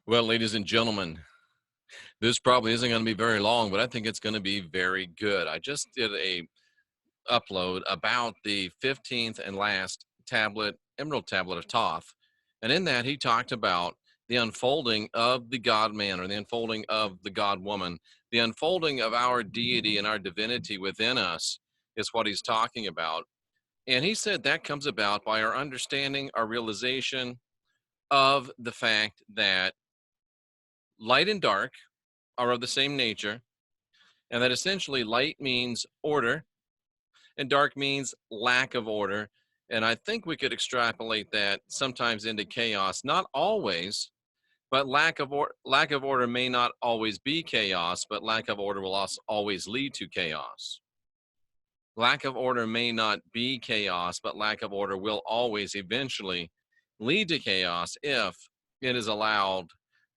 Well, ladies and gentlemen, this probably isn't going to be very long, but I think it's going to be very good. I just did a upload about the 15th and last tablet, Emerald Tablet of Thoth. And in that, he talked about the unfolding of the God man or the unfolding of the God woman, the unfolding of our deity and our divinity within us is what he's talking about. And he said that comes about by our understanding, our realization of the fact that light and dark are of the same nature, and that essentially light means order and dark means lack of order. And I think we could extrapolate that sometimes into chaos, not always, but lack of order may not always be chaos, but lack of order will also always lead to chaos. Lack of order may not be chaos, but lack of order will always eventually lead to chaos if it is allowed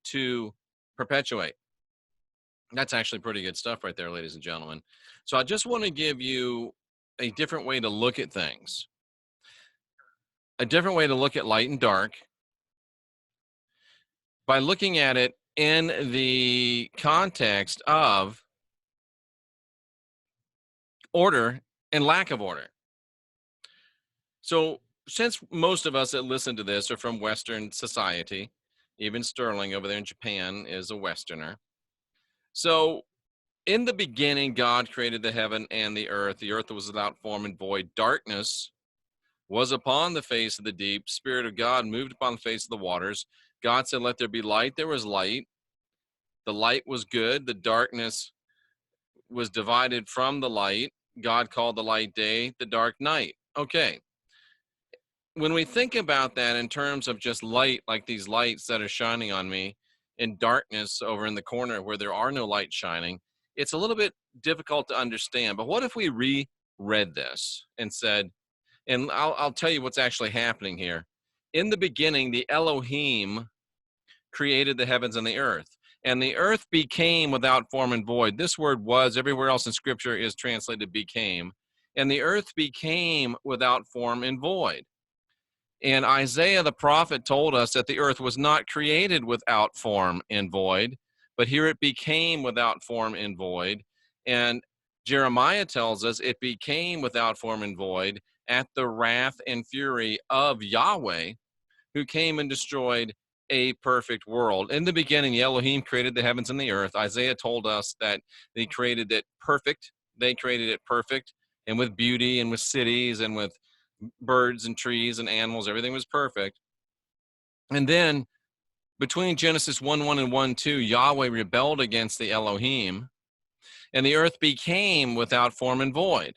to perpetuate. That's actually pretty good stuff right there, ladies and gentlemen. So I just want to give you a different way to look at things, a different way to look at light and dark by looking at it in the context of order and lack of order. So since most of us that listen to this are from Western society, even Sterling over there in Japan is a Westerner. So in the beginning, God created the heaven and the earth. The earth was without form and void. Darkness was upon the face of the deep. Spirit of God moved upon the face of the waters. God said, let there be light. There was light. The light was good. The darkness was divided from the light. God called the light day, the dark night. Okay. When we think about that in terms of just light, like these lights that are shining on me, and darkness over in the corner where there are no light shining, it's a little bit difficult to understand. But what if we reread this and said, and I'll tell you what's actually happening here. In the beginning, the Elohim created the heavens and the earth, and the earth became without form and void. This word was, everywhere else in Scripture is translated became, and the earth became without form and void. And Isaiah the prophet told us that the earth was not created without form and void, but here it became without form and void. And Jeremiah tells us it became without form and void at the wrath and fury of Yahweh, who came and destroyed a perfect world. In the beginning, the Elohim created the heavens and the earth. Isaiah told us that they created it perfect. They created it perfect and with beauty and with cities and with birds and trees and animals. Everything was perfect. And then between Genesis 1:1 and 1:2, Yahweh rebelled against the Elohim, and the earth became without form and void.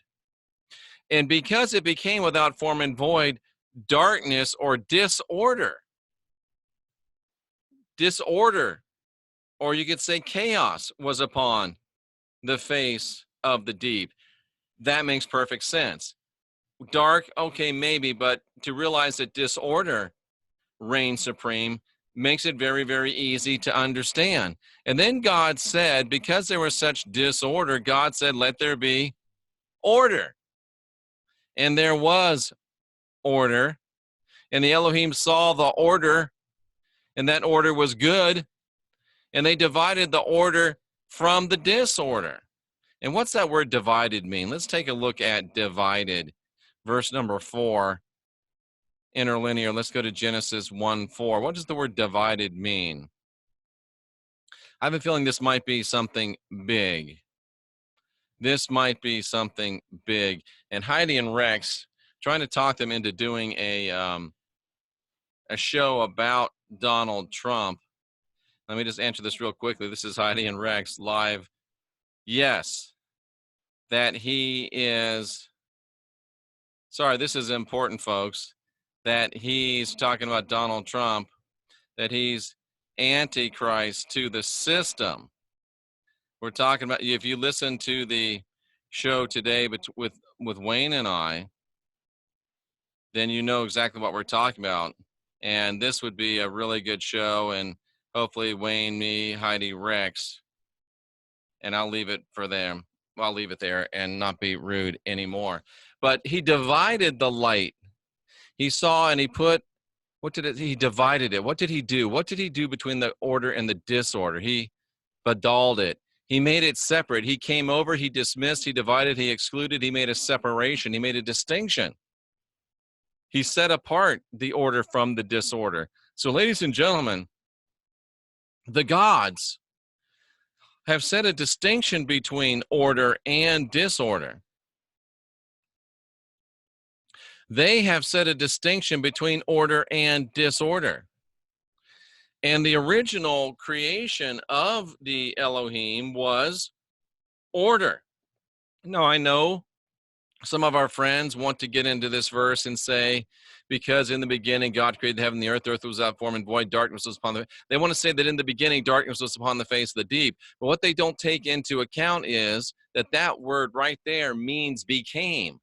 And because it became without form and void, darkness or disorder, or you could say chaos, was upon the face of the deep. That makes perfect sense. Dark, okay, maybe, but to realize that disorder reigns supreme makes it very, very easy to understand. And then God said, because there was such disorder, God said, let there be order. And there was order. And the Elohim saw the order, and that order was good. And they divided the order from the disorder. And what's that word divided mean? Let's take a look at divided. Verse number 4, interlinear. Let's go to Genesis 1:4. What does the word divided mean? I have a feeling this might be something big. This might be something big. And Heidi and Rex, trying to talk them into doing a show about Donald Trump. Let me just answer this real quickly. This is Heidi and Rex live. Yes, that he is, sorry, this is important, folks, that he's talking about Donald Trump, that he's antichrist to the system. We're talking about, if you listen to the show today with Wayne and I, then you know exactly what we're talking about. And this would be a really good show. And hopefully Wayne, me, Heidi, Rex, and I'll leave it for them. I'll leave it there and not be rude anymore. But he divided the light. He saw and he put He divided it. What did he do? What did he do between the order and the disorder? He badaled it. He made it separate. He came over, he dismissed, he divided, he excluded, he made a separation, he made a distinction. He set apart the order from the disorder. So, ladies and gentlemen, the gods have set a distinction between order and disorder. They have set a distinction between order and disorder. And the original creation of the Elohim was order. Now, I know some of our friends want to get into this verse and say, because in the beginning God created the heaven and the earth was without form and void, darkness was upon the. They want to say that in the beginning darkness was upon the face of the deep. But what they don't take into account is that that word right there means became.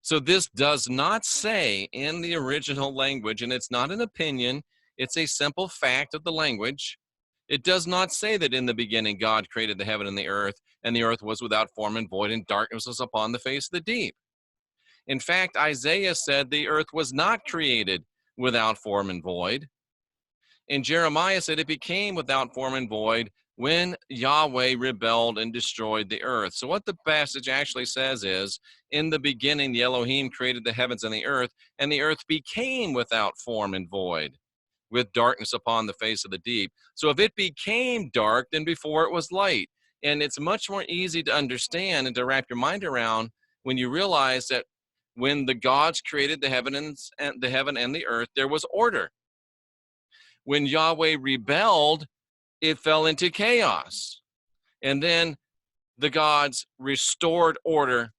So this does not say in the original language, and it's not an opinion, it's a simple fact of the language. It does not say that in the beginning God created the heaven and the earth was without form and void, and darkness was upon the face of the deep. In fact, Isaiah said the earth was not created without form and void. And Jeremiah said it became without form and void when Yahweh rebelled and destroyed the earth. So what the passage actually says is, in the beginning, the Elohim created the heavens and the earth became without form and void, with darkness upon the face of the deep. So if it became dark, then before it was light. And it's much more easy to understand and to wrap your mind around when you realize that when the gods created the heaven and the earth, there was order. When Yahweh rebelled, it fell into chaos. And then the gods restored order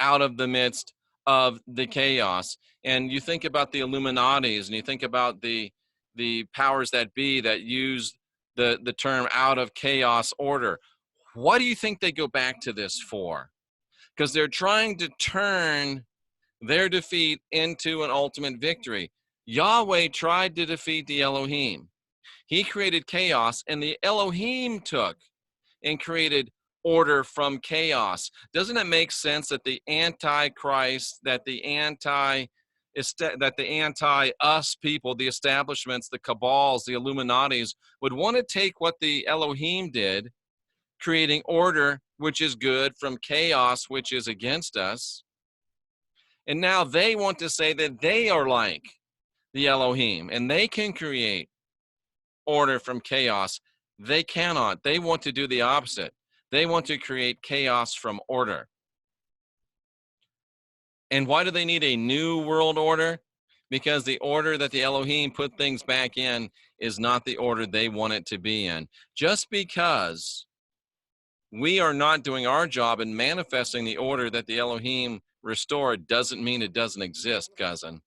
out of the midst of the chaos. And you think about the Illuminatis, and you think about the powers that be that use the term out of chaos order. What do you think they go back to this for? Because they're trying to turn their defeat into an ultimate victory. Yahweh tried to defeat the Elohim. He created chaos, and the Elohim took and created order from chaos. Doesn't it make sense that the Antichrist, that the anti-us people, the establishments, the cabals, the Illuminatis, would want to take what the Elohim did, creating order, which is good, from chaos, which is against us, and now they want to say that they are like the Elohim, and they can create order from chaos. They cannot. They want to do the opposite. They want to create chaos from order. And why do they need a new world order? Because the order that the Elohim put things back in is not the order they want it to be in. Just because we are not doing our job in manifesting the order that the Elohim restored doesn't mean it doesn't exist, cousin.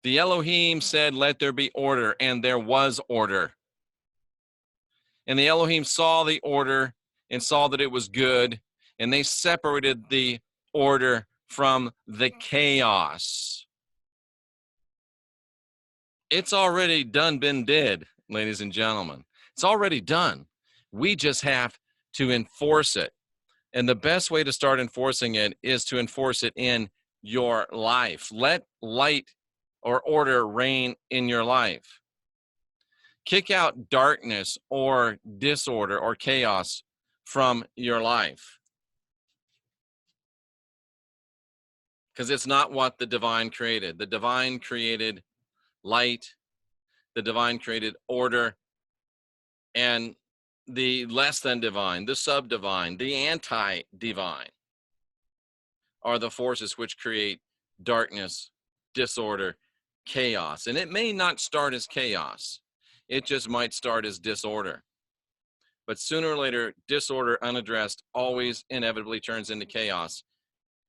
The Elohim said, let there be order, and there was order. And the Elohim saw the order and saw that it was good, and they separated the order from the chaos. It's already done, been did, ladies and gentlemen. It's already done. We just have to enforce it. And the best way to start enforcing it is to enforce it in your life. Let light or order reign in your life. Kick out darkness or disorder or chaos from your life. Because it's not what the divine created. The divine created light. The divine created order. And the less than divine, the sub-divine, the anti-divine are the forces which create darkness, disorder, chaos. And it may not start as chaos. It just might start as disorder. But sooner or later, disorder unaddressed always inevitably turns into chaos.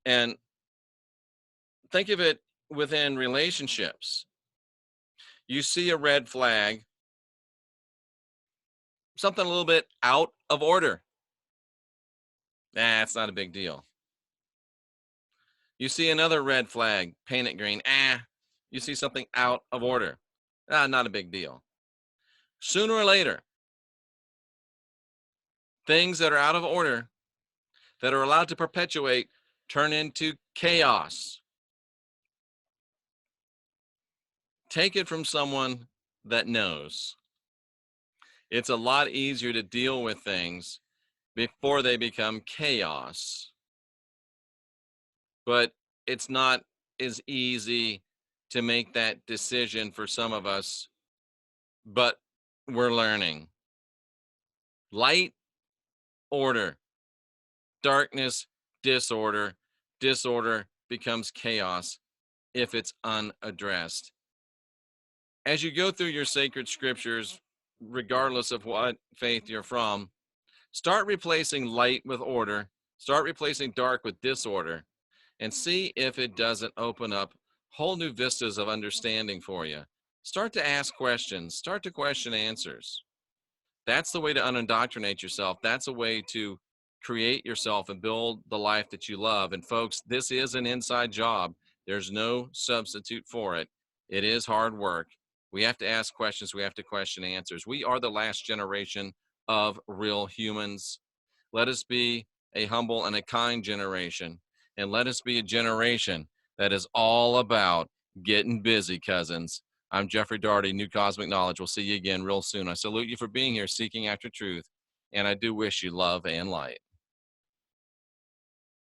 And think of it within relationships. You see a red flag, something a little bit out of order. It's not a big deal. You see another red flag, paint it green. You see something out of order. Not a big deal. Sooner or later, things that are out of order, that are allowed to perpetuate, turn into chaos. Take it from someone that knows. It's a lot easier to deal with things before they become chaos, but it's not as easy to make that decision for some of us, but we're learning. Light, order; darkness, disorder; disorder becomes chaos if it's unaddressed. As you go through your sacred scriptures, regardless of what faith you're from, start replacing light with order, start replacing dark with disorder, and see if it doesn't open up whole new vistas of understanding for you. Start to ask questions, start to question answers. That's the way to unindoctrinate yourself. That's a way to create yourself and build the life that you love. And folks, this is an inside job. There's no substitute for it. It is hard work. We have to ask questions. We have to question answers. We are the last generation of real humans. Let us be a humble and a kind generation. And let us be a generation that is all about getting busy, cousins. I'm Jeffrey Daugherty, New Cosmic Knowledge. We'll see you again real soon. I salute you for being here, seeking after truth, and I do wish you love and light.